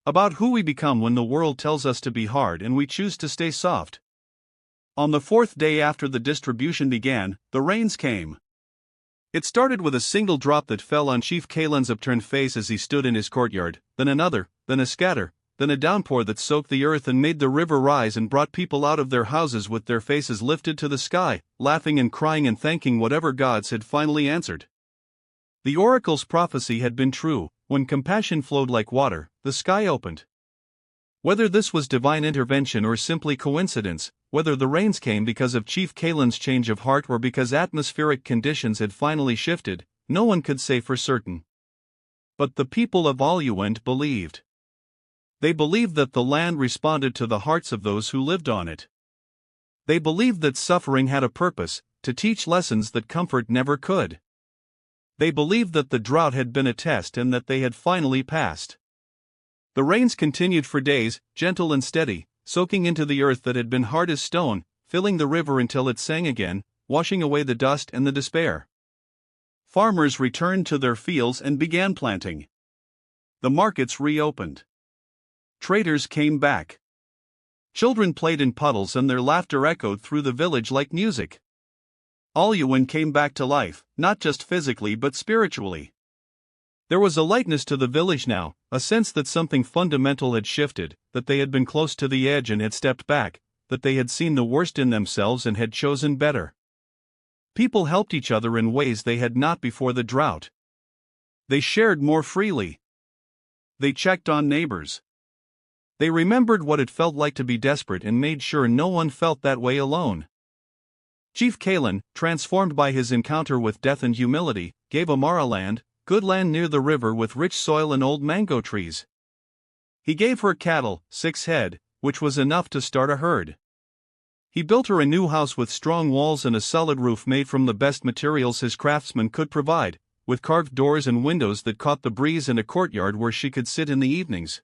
About who we become when the world tells us to be hard and we choose to stay soft. On the fourth day after the distribution began, the rains came. It started with a single drop that fell on Chief Kalen's upturned face as he stood in his courtyard, then another, then a scatter, then a downpour that soaked the earth and made the river rise and brought people out of their houses with their faces lifted to the sky, laughing and crying and thanking whatever gods had finally answered. The oracle's prophecy had been true. When compassion flowed like water, the sky opened. Whether this was divine intervention or simply coincidence, whether the rains came because of Chief Kalen's change of heart or because atmospheric conditions had finally shifted, no one could say for certain. But the people of Oluwand believed. They believed that the land responded to the hearts of those who lived on it. They believed that suffering had a purpose, to teach lessons that comfort never could. They believed that the drought had been a test and that they had finally passed. The rains continued for days, gentle and steady, soaking into the earth that had been hard as stone, filling the river until it sang again, washing away the dust and the despair. Farmers returned to their fields and began planting. The markets reopened. Traders came back. Children played in puddles and their laughter echoed through the village like music. Oluwand came back to life, not just physically but spiritually. There was a lightness to the village now, a sense that something fundamental had shifted, that they had been close to the edge and had stepped back, that they had seen the worst in themselves and had chosen better. People helped each other in ways they had not before the drought. They shared more freely. They checked on neighbors. They remembered what it felt like to be desperate and made sure no one felt that way alone. Chief Kalen, transformed by his encounter with death and humility, gave Amara land, good land near the river with rich soil and old mango trees. He gave her cattle, 6 head, which was enough to start a herd. He built her a new house with strong walls and a solid roof made from the best materials his craftsmen could provide, with carved doors and windows that caught the breeze and a courtyard where she could sit in the evenings.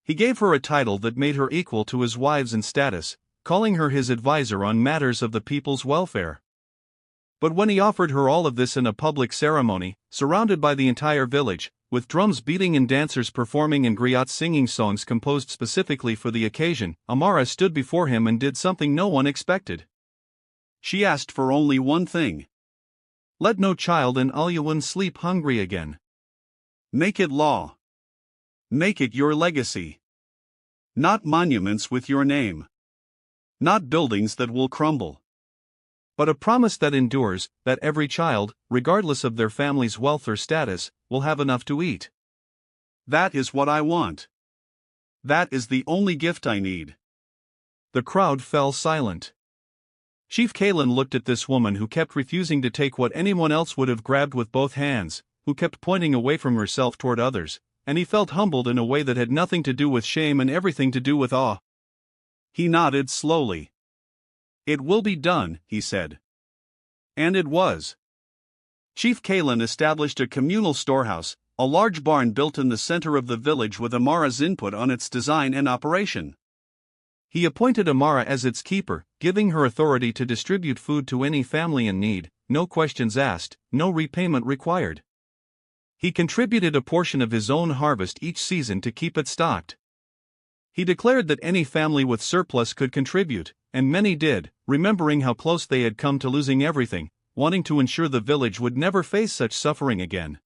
He gave her a title that made her equal to his wives in status, calling her his advisor on matters of the people's welfare. But when he offered her all of this in a public ceremony, surrounded by the entire village, with drums beating and dancers performing and griots singing songs composed specifically for the occasion, Amara stood before him and did something no one expected. She asked for only one thing. Let no child in Oluwand sleep hungry again. Make it law. Make it your legacy. Not monuments with your name. Not buildings that will crumble. But a promise that endures, that every child, regardless of their family's wealth or status, will have enough to eat. That is what I want. That is the only gift I need. The crowd fell silent. Chief Kalen looked at this woman who kept refusing to take what anyone else would have grabbed with both hands, who kept pointing away from herself toward others, and he felt humbled in a way that had nothing to do with shame and everything to do with awe. He nodded slowly. It will be done, he said. And it was. Chief Kalen established a communal storehouse, a large barn built in the center of the village with Amara's input on its design and operation. He appointed Amara as its keeper, giving her authority to distribute food to any family in need, no questions asked, no repayment required. He contributed a portion of his own harvest each season to keep it stocked. He declared that any family with surplus could contribute, and many did, remembering how close they had come to losing everything, wanting to ensure the village would never face such suffering again.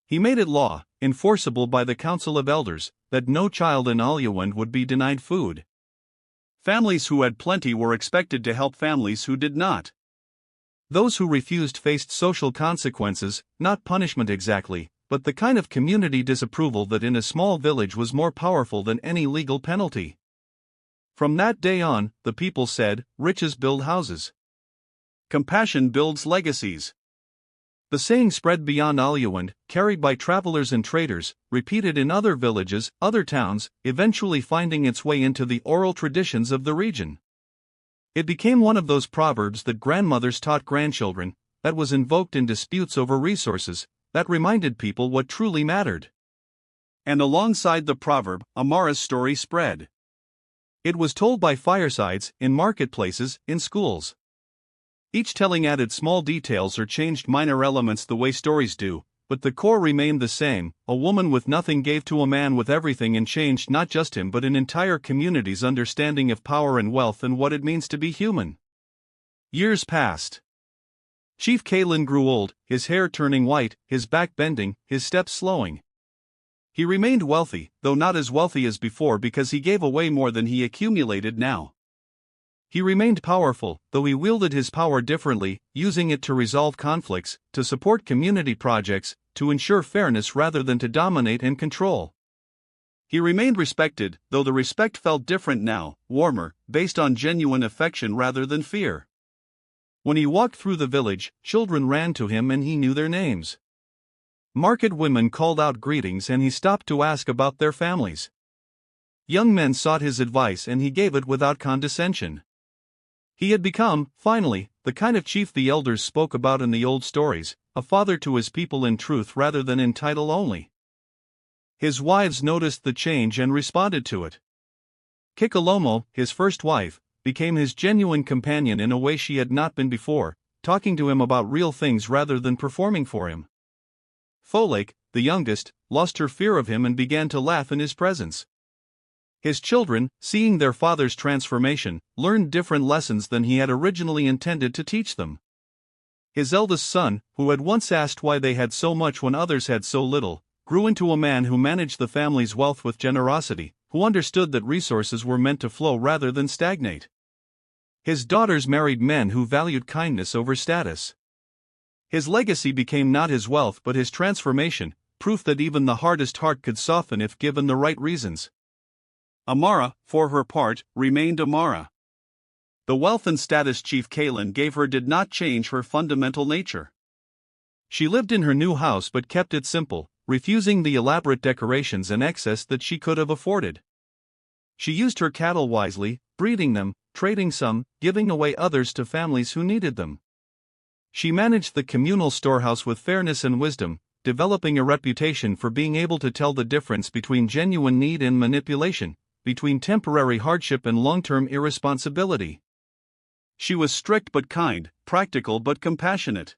He made it law, enforceable by the Council of Elders, that no child in Oluwand would be denied food. Families who had plenty were expected to help families who did not. Those who refused faced social consequences, not punishment exactly, but the kind of community disapproval that in a small village was more powerful than any legal penalty. From that day on, the people said, riches build houses. Compassion builds legacies. The saying spread beyond Oluwand, carried by travelers and traders, repeated in other villages, other towns, eventually finding its way into the oral traditions of the region. It became one of those proverbs that grandmothers taught grandchildren, that was invoked in disputes over resources, that reminded people what truly mattered. And alongside the proverb, Amara's story spread. It was told by firesides, in marketplaces, in schools. Each telling added small details or changed minor elements the way stories do, but the core remained the same. A woman with nothing gave to a man with everything and changed not just him but an entire community's understanding of power and wealth and what it means to be human. Years passed. Chief Kalen grew old, his hair turning white, his back bending, his steps slowing. He remained wealthy, though not as wealthy as before because he gave away more than he accumulated now. He remained powerful, though he wielded his power differently, using it to resolve conflicts, to support community projects, to ensure fairness rather than to dominate and control. He remained respected, though the respect felt different now, warmer, based on genuine affection rather than fear. When he walked through the village, children ran to him and he knew their names. Market women called out greetings and he stopped to ask about their families. Young men sought his advice and he gave it without condescension. He had become, finally, the kind of chief the elders spoke about in the old stories, a father to his people in truth rather than in title only. His wives noticed the change and responded to it. Kikalomo, his first wife, became his genuine companion in a way she had not been before, talking to him about real things rather than performing for him. Folake, the youngest, lost her fear of him and began to laugh in his presence. His children, seeing their father's transformation, learned different lessons than he had originally intended to teach them. His eldest son, who had once asked why they had so much when others had so little, grew into a man who managed the family's wealth with generosity, who understood that resources were meant to flow rather than stagnate. His daughters married men who valued kindness over status. His legacy became not his wealth but his transformation, proof that even the hardest heart could soften if given the right reasons. Amara, for her part, remained Amara. The wealth and status Chief Kalen gave her did not change her fundamental nature. She lived in her new house but kept it simple, refusing the elaborate decorations and excess that she could have afforded. She used her cattle wisely, breeding them, trading some, giving away others to families who needed them. She managed the communal storehouse with fairness and wisdom, developing a reputation for being able to tell the difference between genuine need and manipulation, between temporary hardship and long-term irresponsibility. She was strict but kind, practical but compassionate.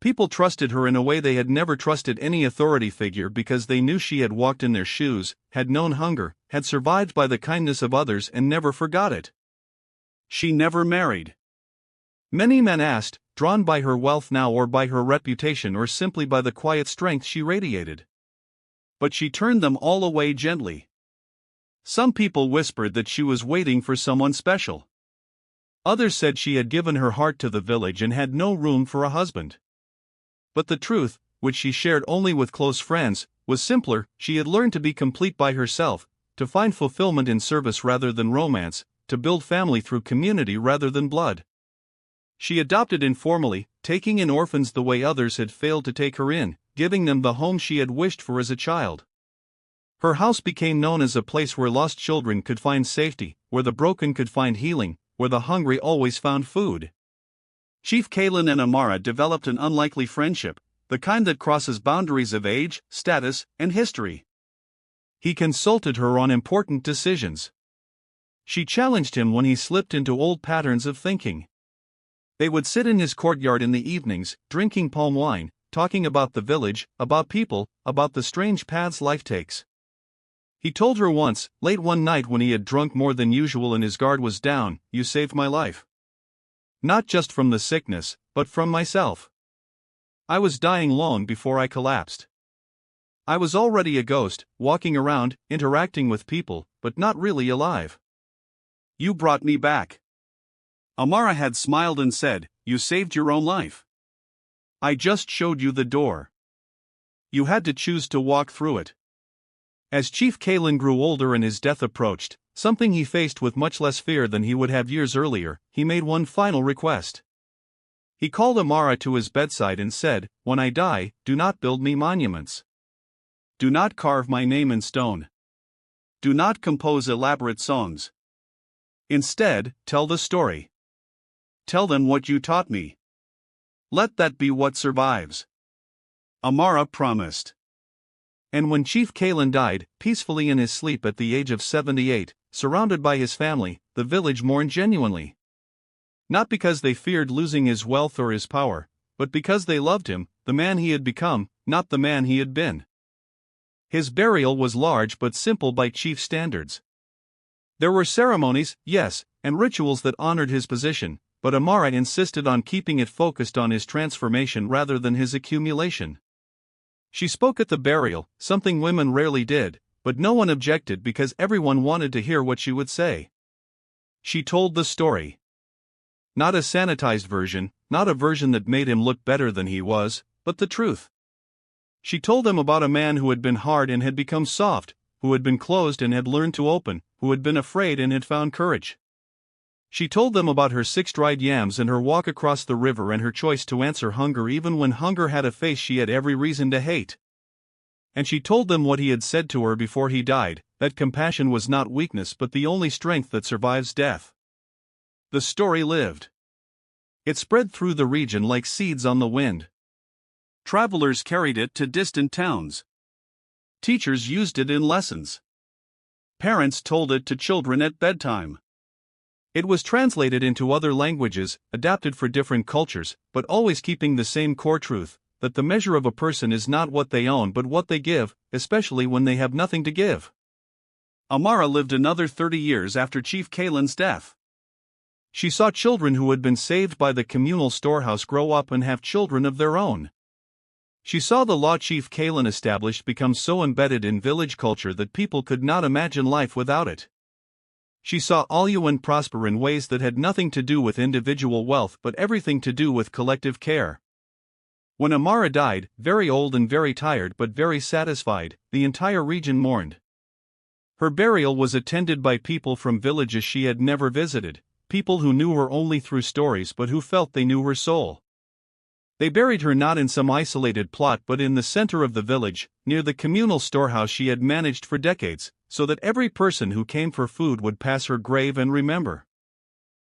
People trusted her in a way they had never trusted any authority figure because they knew she had walked in their shoes, had known hunger, had survived by the kindness of others and never forgot it. She never married. Many men asked, drawn by her wealth now or by her reputation or simply by the quiet strength she radiated. But she turned them all away gently. Some people whispered that she was waiting for someone special. Others said she had given her heart to the village and had no room for a husband. But the truth, which she shared only with close friends, was simpler. She had learned to be complete by herself, to find fulfillment in service rather than romance, to build family through community rather than blood. She adopted informally, taking in orphans the way others had failed to take her in, giving them the home she had wished for as a child. Her house became known as a place where lost children could find safety, where the broken could find healing, where the hungry always found food. Chief Kalen and Amara developed an unlikely friendship, the kind that crosses boundaries of age, status, and history. He consulted her on important decisions. She challenged him when he slipped into old patterns of thinking. They would sit in his courtyard in the evenings, drinking palm wine, talking about the village, about people, about the strange paths life takes. He told her once, late one night when he had drunk more than usual and his guard was down, "You saved my life. Not just from the sickness, but from myself. I was dying long before I collapsed. I was already a ghost, walking around, interacting with people, but not really alive. You brought me back." Amara had smiled and said, "You saved your own life. I just showed you the door. You had to choose to walk through it." As Chief Kalen grew older and his death approached, something he faced with much less fear than he would have years earlier, he made one final request. He called Amara to his bedside and said, "When I die, do not build me monuments. Do not carve my name in stone. Do not compose elaborate songs. Instead, tell the story. Tell them what you taught me. Let that be what survives." Amara promised. And when Chief Kalen died, peacefully in his sleep at the age of 78, surrounded by his family, the village mourned genuinely. Not because they feared losing his wealth or his power, but because they loved him, the man he had become, not the man he had been. His burial was large but simple by chief standards. There were ceremonies, yes, and rituals that honored his position, but Amara insisted on keeping it focused on his transformation rather than his accumulation. She spoke at the burial, something women rarely did, but no one objected because everyone wanted to hear what she would say. She told the story. Not a sanitized version, not a version that made him look better than he was, but the truth. She told them about a man who had been hard and had become soft, who had been closed and had learned to open, who had been afraid and had found courage. She told them about her 6 dried yams and her walk across the river and her choice to answer hunger even when hunger had a face she had every reason to hate. And she told them what he had said to her before he died, that compassion was not weakness but the only strength that survives death. The story lived. It spread through the region like seeds on the wind. Travelers carried it to distant towns. Teachers used it in lessons. Parents told it to children at bedtime. It was translated into other languages, adapted for different cultures, but always keeping the same core truth, that the measure of a person is not what they own but what they give, especially when they have nothing to give. Amara lived another 30 years after Chief Kalen's death. She saw children who had been saved by the communal storehouse grow up and have children of their own. She saw the law Chief Kalen established become so embedded in village culture that people could not imagine life without it. She saw Aluan prosper in ways that had nothing to do with individual wealth but everything to do with collective care. When Amara died, very old and very tired but very satisfied, the entire region mourned. Her burial was attended by people from villages she had never visited, people who knew her only through stories but who felt they knew her soul. They buried her not in some isolated plot but in the center of the village, near the communal storehouse she had managed for decades, so that every person who came for food would pass her grave and remember.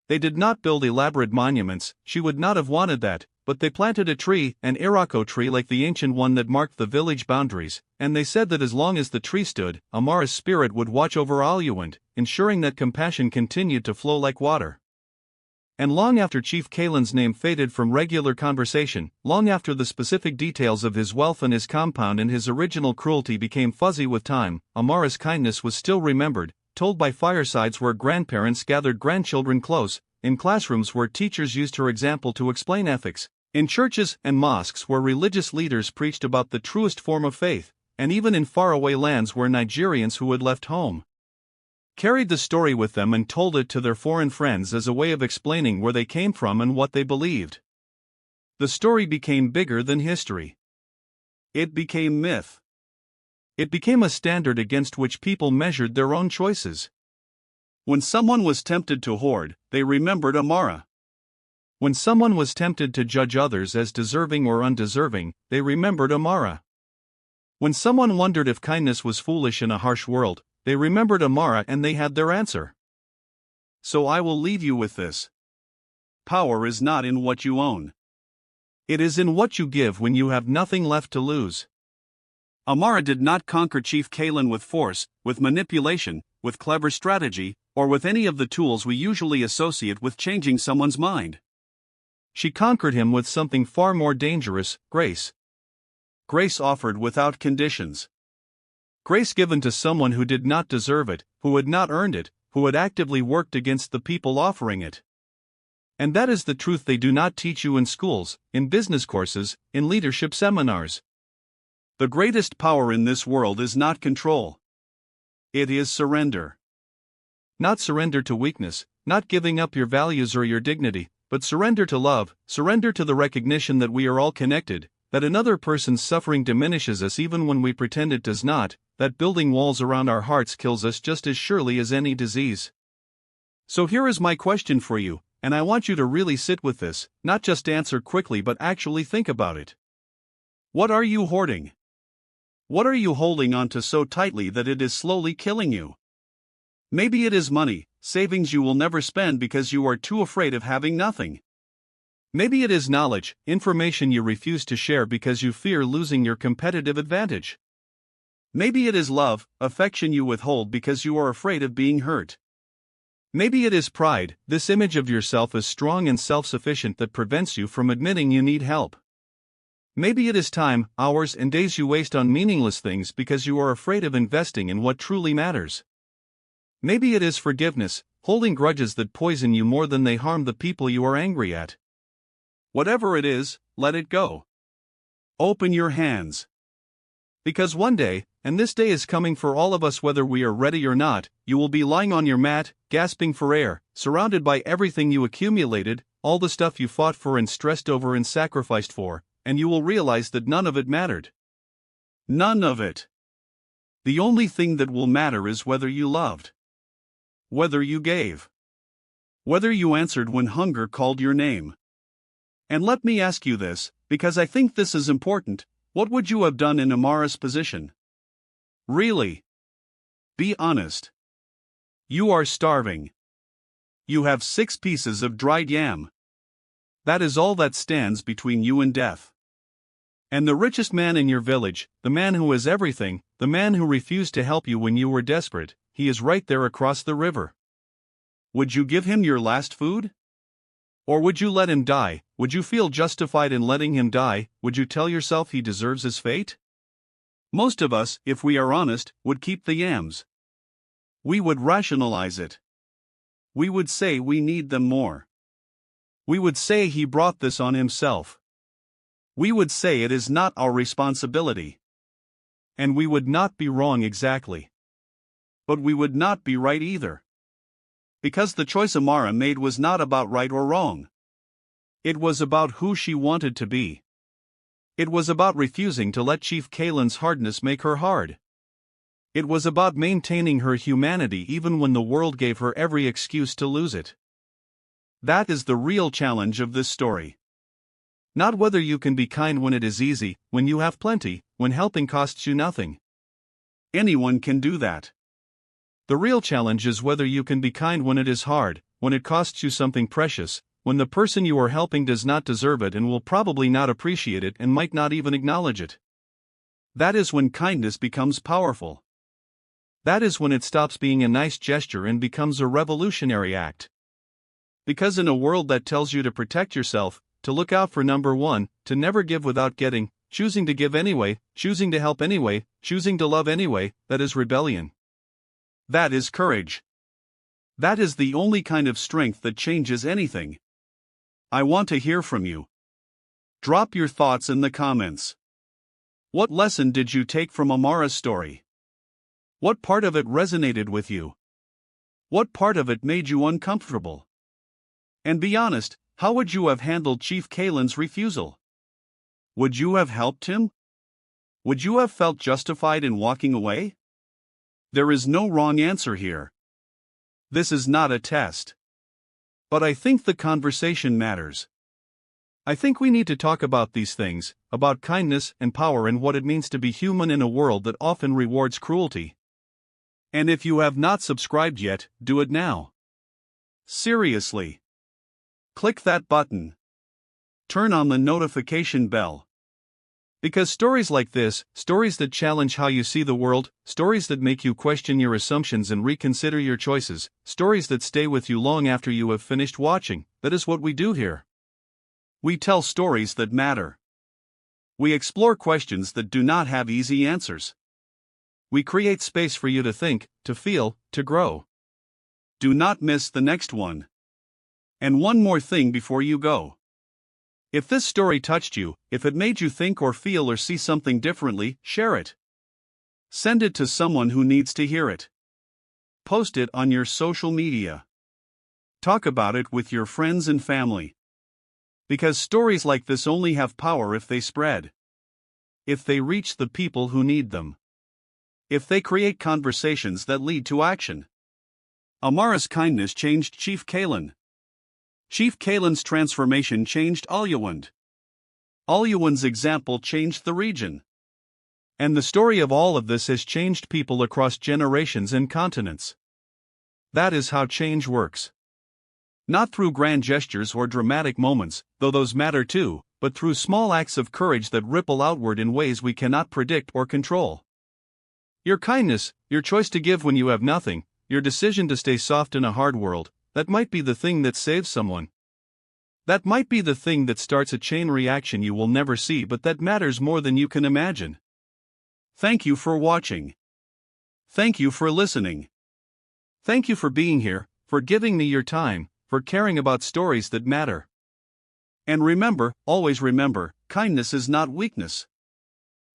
They did not build elaborate monuments, she would not have wanted that, but they planted a tree, an Irako tree like the ancient one that marked the village boundaries, and they said that as long as the tree stood, Amara's spirit would watch over Aluant, ensuring that compassion continued to flow like water. And long after Chief Kalen's name faded from regular conversation, long after the specific details of his wealth and his compound and his original cruelty became fuzzy with time, Amara's kindness was still remembered, told by firesides where grandparents gathered grandchildren close, in classrooms where teachers used her example to explain ethics, in churches and mosques where religious leaders preached about the truest form of faith, and even in faraway lands where Nigerians who had left home carried the story with them and told it to their foreign friends as a way of explaining where they came from and what they believed. The story became bigger than history. It became myth. It became a standard against which people measured their own choices. When someone was tempted to hoard, they remembered Amara. When someone was tempted to judge others as deserving or undeserving, they remembered Amara. When someone wondered if kindness was foolish in a harsh world, they remembered Amara and they had their answer. So I will leave you with this. Power is not in what you own. It is in what you give when you have nothing left to lose. Amara did not conquer Chief Kalen with force, with manipulation, with clever strategy, or with any of the tools we usually associate with changing someone's mind. She conquered him with something far more dangerous, grace. Grace offered without conditions. Grace given to someone who did not deserve it, who had not earned it, who had actively worked against the people offering it. And that is the truth they do not teach you in schools, in business courses, in leadership seminars. The greatest power in this world is not control. It is surrender. Not surrender to weakness, not giving up your values or your dignity, but surrender to love, surrender to the recognition that we are all connected, that another person's suffering diminishes us even when we pretend it does not, that building walls around our hearts kills us just as surely as any disease. So here is my question for you, and I want you to really sit with this, not just answer quickly but actually think about it. What are you hoarding? What are you holding on to so tightly that it is slowly killing you? Maybe it is money, savings you will never spend because you are too afraid of having nothing. Maybe it is knowledge, information you refuse to share because you fear losing your competitive advantage. Maybe it is love, affection you withhold because you are afraid of being hurt. Maybe it is pride, this image of yourself as strong and self-sufficient that prevents you from admitting you need help. Maybe it is time, hours, and days you waste on meaningless things because you are afraid of investing in what truly matters. Maybe it is forgiveness, holding grudges that poison you more than they harm the people you are angry at. Whatever it is, let it go. Open your hands. Because one day, and this day is coming for all of us whether we are ready or not, you will be lying on your mat, gasping for air, surrounded by everything you accumulated, all the stuff you fought for and stressed over and sacrificed for, and you will realize that none of it mattered. None of it. The only thing that will matter is whether you loved. Whether you gave. Whether you answered when hunger called your name. And let me ask you this, because I think this is important, what would you have done in Amara's position? Really? Be honest. You are starving. You have 6 pieces of dried yam. That is all that stands between you and death. And the richest man in your village, the man who has everything, the man who refused to help you when you were desperate, he is right there across the river. Would you give him your last food? Or would you let him die? Would you feel justified in letting him die? Would you tell yourself he deserves his fate? Most of us, if we are honest, would keep the yams. We would rationalize it. We would say we need them more. We would say he brought this on himself. We would say it is not our responsibility. And we would not be wrong exactly. But we would not be right either. Because the choice Amara made was not about right or wrong. It was about who she wanted to be. It was about refusing to let Chief Kalen's hardness make her hard. It was about maintaining her humanity even when the world gave her every excuse to lose it. That is the real challenge of this story. Not whether you can be kind when it is easy, when you have plenty, when helping costs you nothing. Anyone can do that. The real challenge is whether you can be kind when it is hard, when it costs you something precious, when the person you are helping does not deserve it and will probably not appreciate it and might not even acknowledge it. That is when kindness becomes powerful. That is when it stops being a nice gesture and becomes a revolutionary act. Because in a world that tells you to protect yourself, to look out for number one, to never give without getting, choosing to give anyway, choosing to help anyway, choosing to love anyway, that is rebellion. That is courage. That is the only kind of strength that changes anything. I want to hear from you. Drop your thoughts in the comments. What lesson did you take from Amara's story? What part of it resonated with you? What part of it made you uncomfortable? And be honest, how would you have handled Chief Kalen's refusal? Would you have helped him? Would you have felt justified in walking away? There is no wrong answer here. This is not a test. But I think the conversation matters. I think we need to talk about these things, about kindness and power and what it means to be human in a world that often rewards cruelty. And if you have not subscribed yet, do it now. Seriously. Click that button. Turn on the notification bell. Because stories like this, stories that challenge how you see the world, stories that make you question your assumptions and reconsider your choices, stories that stay with you long after you have finished watching, that is what we do here. We tell stories that matter. We explore questions that do not have easy answers. We create space for you to think, to feel, to grow. Do not miss the next one. And one more thing before you go. If this story touched you, if it made you think or feel or see something differently, share it. Send it to someone who needs to hear it. Post it on your social media. Talk about it with your friends and family. Because stories like this only have power if they spread. If they reach the people who need them. If they create conversations that lead to action. Amara's kindness changed Chief Kalen. Chief Kalen's transformation changed Alyawand. Alyawand's example changed the region. And the story of all of this has changed people across generations and continents. That is how change works. Not through grand gestures or dramatic moments, though those matter too, but through small acts of courage that ripple outward in ways we cannot predict or control. Your kindness, your choice to give when you have nothing, your decision to stay soft in a hard world, that might be the thing that saves someone. That might be the thing that starts a chain reaction you will never see, but that matters more than you can imagine. Thank you for watching. Thank you for listening. Thank you for being here, for giving me your time, for caring about stories that matter. And remember, always remember, kindness is not weakness.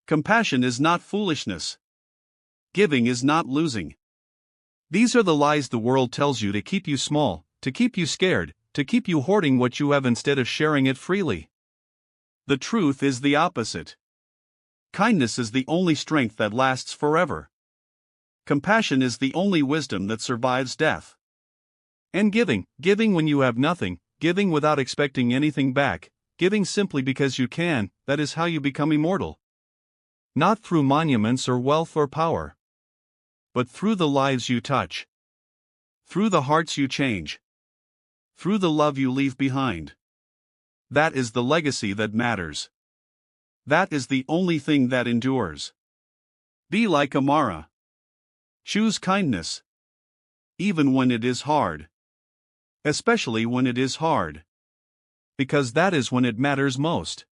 Compassion is not foolishness. Giving is not losing. These are the lies the world tells you to keep you small, to keep you scared, to keep you hoarding what you have instead of sharing it freely. The truth is the opposite. Kindness is the only strength that lasts forever. Compassion is the only wisdom that survives death. And giving when you have nothing, giving without expecting anything back, giving simply because you can, that is how you become immortal. Not through monuments or wealth or power, but through the lives you touch, through the hearts you change, through the love you leave behind. That is the legacy that matters. That is the only thing that endures. Be like Amara. Choose kindness. Even when it is hard. Especially when it is hard. Because that is when it matters most.